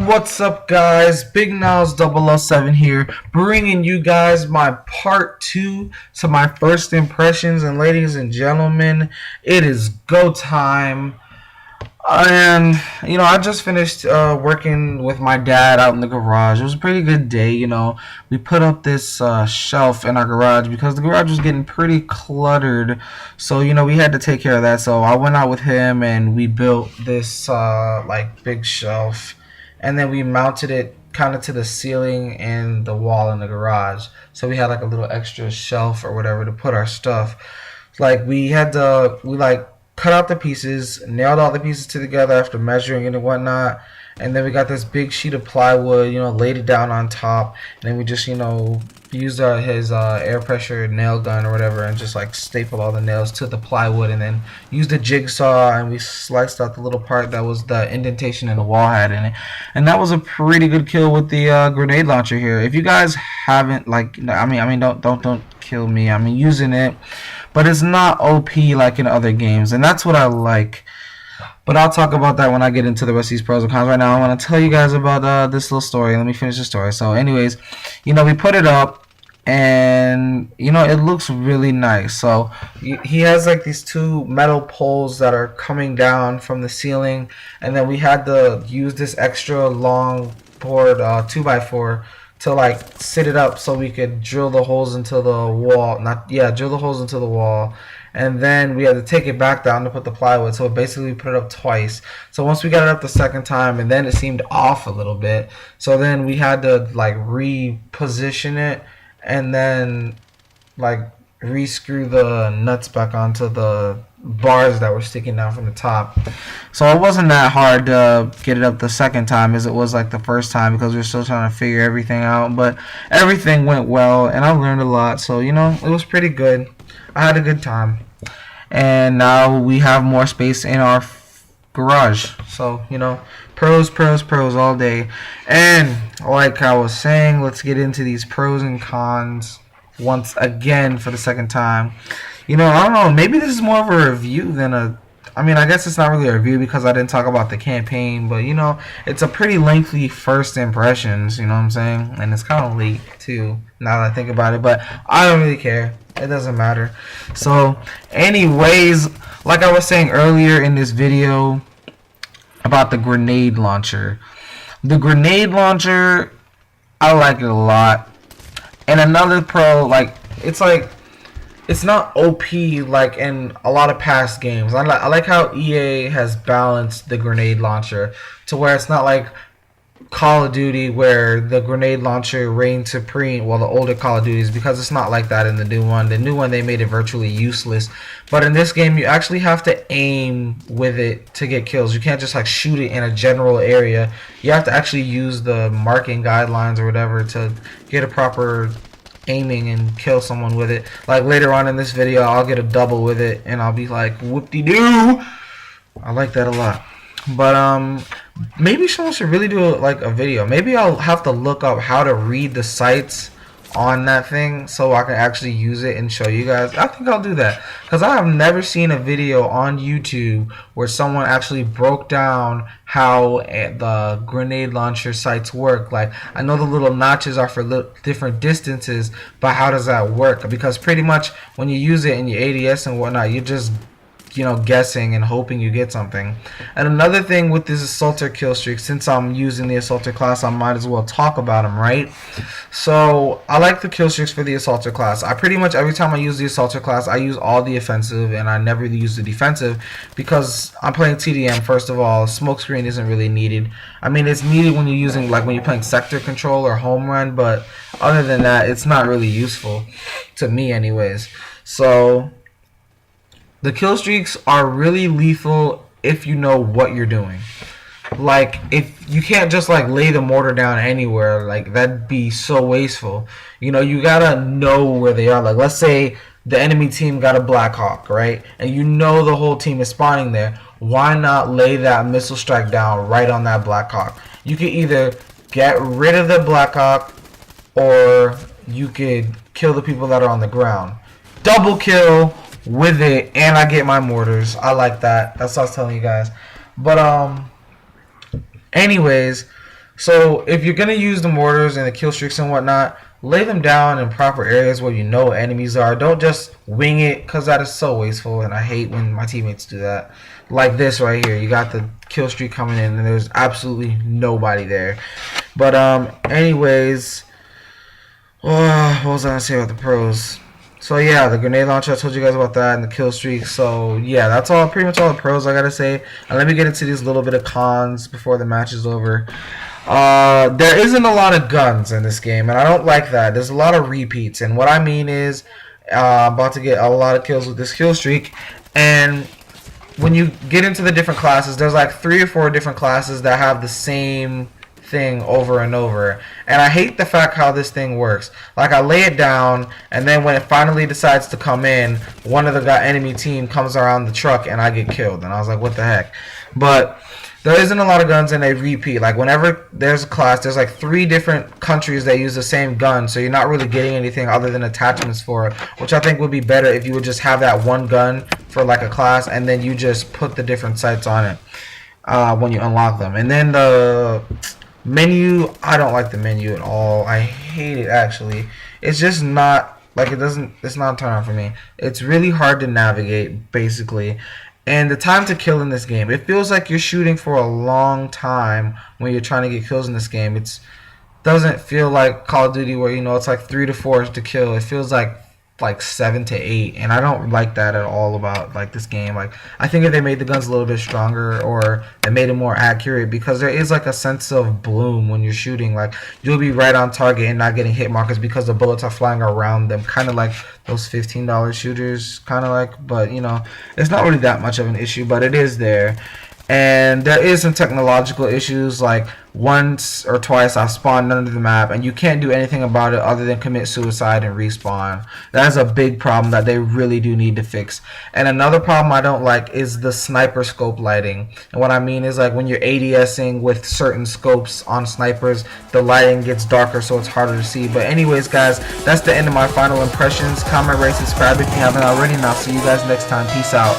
What's up, guys? BIGNILES 007 here, bringing you guys my part 2 to my first impressions. And ladies and gentlemen, it is go time. And I just finished working with my dad out in the garage. It was a pretty good day. We put up this shelf in our garage because the garage was getting pretty cluttered. So we had to take care of that. So I went out with him and we built this like big shelf, and then we mounted it kind of to the ceiling and the wall in the garage. So we had like a little extra shelf or whatever to put our stuff. Like we like cut out the pieces, nailed all the pieces together after measuring it and whatnot, and then we got this big sheet of plywood, laid it down on top, and then we just, used his air pressure nail gun or whatever and just like stapled all the nails to the plywood, and then used a jigsaw and we sliced out the little part that was the indentation in the wall had in it. And that was a pretty good kill with the grenade launcher here. If you guys haven't, like, don't kill me. I'm using it, but it's not OP like in other games, and that's what I like. But I'll talk about that when I get into the rest of these pros and cons. Right now, I want to tell you guys about this little story. Let me finish the story. So anyways, we put it up, and it looks really nice. So he has like these two metal poles that are coming down from the ceiling, and then we had to use this extra long board 2x4 to like sit it up so we could drill the holes into the wall. Drill the holes into the wall. And then we had to take it back down to put the plywood. So basically we put it up twice. So once we got it up the second time, and then it seemed off a little bit. So then we had to like reposition it and then like re-screw the nuts back onto the bars that were sticking down from the top. So it wasn't that hard to get it up the second time as it was like the first time, because we were still trying to figure everything out. But everything went well and I learned a lot. So it was pretty good. I had a good time. And now we have more space in our garage. So pros all day. And like I was saying, let's get into these pros and cons once again for the second time. I don't know, maybe this is more of a review than I guess it's not really a review because I didn't talk about the campaign, but it's a pretty lengthy first impressions, you know what I'm saying? And it's kind of late too, now that I think about it, but I don't really care. It doesn't matter. So anyways, like I was saying earlier in this video about the grenade launcher. The grenade launcher, I like it a lot. And another pro, it's not OP like in a lot of past games. I like how EA has balanced the grenade launcher to where it's not like Call of Duty where the grenade launcher reigned supreme, well, the older Call of Duties, because it's not like that in the new one. The new one, they made it virtually useless. But in this game, you actually have to aim with it to get kills. You can't just like shoot it in a general area. You have to actually use the marking guidelines or whatever to get a proper aiming and kill someone with it. Like later on in this video, I'll get a double with it and I'll be like, whoop-de-doo. I like that a lot. But maybe someone should really do like a video. Maybe I'll have to look up how to read the sights on that thing so I can actually use it and show you guys. I think I'll do that because I have never seen a video on YouTube where someone actually broke down how the grenade launcher sights work. Like, I know the little notches are for different distances, but how does that work? Because pretty much when you use it in your ADS and whatnot, you're just guessing and hoping you get something. And another thing with this assaulter kill streak, since I'm using the assaulter class, I might as well talk about them, right? So I like the kill streaks for the assaulter class. I pretty much every time I use the assaulter class, I use all the offensive and I never really use the defensive because I'm playing TDM. First of all, smoke screen isn't really needed. I mean, it's needed when you're using, like when you're playing sector control or home run, but other than that, it's not really useful to me anyways. So the kill streaks are really lethal if you know what you're doing. Like, if you can't just like lay the mortar down anywhere, like that'd be so wasteful. You gotta know where they are. Like, let's say the enemy team got a Black Hawk, right? And the whole team is spawning there. Why not lay that missile strike down right on that Black Hawk? You could either get rid of the Black Hawk or you could kill the people that are on the ground. Double kill with it, and I get my mortars. I like that. That's what I was telling you guys. But anyways, So if you're gonna use the mortars and the kill streaks and whatnot, lay them down in proper areas where you know enemies are. Don't just wing it, because that is so wasteful, and I hate when my teammates do that. Like this right here, you got the kill streak coming in, and there's absolutely nobody there. But anyways, what was I gonna say about the pros? So yeah, the grenade launcher, I told you guys about that, and the kill streak. So yeah, that's all, pretty much all the pros I gotta say. And let me get into these little bit of cons before the match is over. There isn't a lot of guns in this game, and I don't like that. There's a lot of repeats, and what I mean is, I'm about to get a lot of kills with this kill streak, and when you get into the different classes, there's like 3 or 4 different classes that have the same thing over and over, and I hate the fact how this thing works. Like, I lay it down, and then when it finally decides to come in, one of the enemy team comes around the truck and I get killed, and I was like, what the heck. But there isn't a lot of guns, and they repeat. Like, whenever there's a class, there's like 3 different countries that use the same gun, so you're not really getting anything other than attachments for it, which I think would be better if you would just have that one gun for like a class, and then you just put the different sights on it when you unlock them. And then the menu, I don't like the menu at all. I hate it, actually. It's just not, like, it's not a turn on for me. It's really hard to navigate, basically. And the time to kill in this game, it feels like you're shooting for a long time when you're trying to get kills in this game. It doesn't feel like Call of Duty where, you know, it's like 3 to 4 to kill. It feels like 7 to 8, and I don't like that at all about like this game. Like, I think if they made the guns a little bit stronger, or they made it more accurate, because there is like a sense of bloom when you're shooting. Like, you'll be right on target and not getting hit markers because the bullets are flying around them, kind of like those $15 shooters, kind of like. But you know, it's not really that much of an issue, but it is there. And there is some technological issues, like once or twice I spawned under the map, and you can't do anything about it other than commit suicide and respawn. That's a big problem that they really do need to fix. And another problem I don't like is the sniper scope lighting. And what I mean is, like, when you're ADSing with certain scopes on snipers, the lighting gets darker, so it's harder to see. But anyways, guys, that's the end of my final impressions. Comment, rate, subscribe if you haven't already, and I'll see you guys next time. Peace out.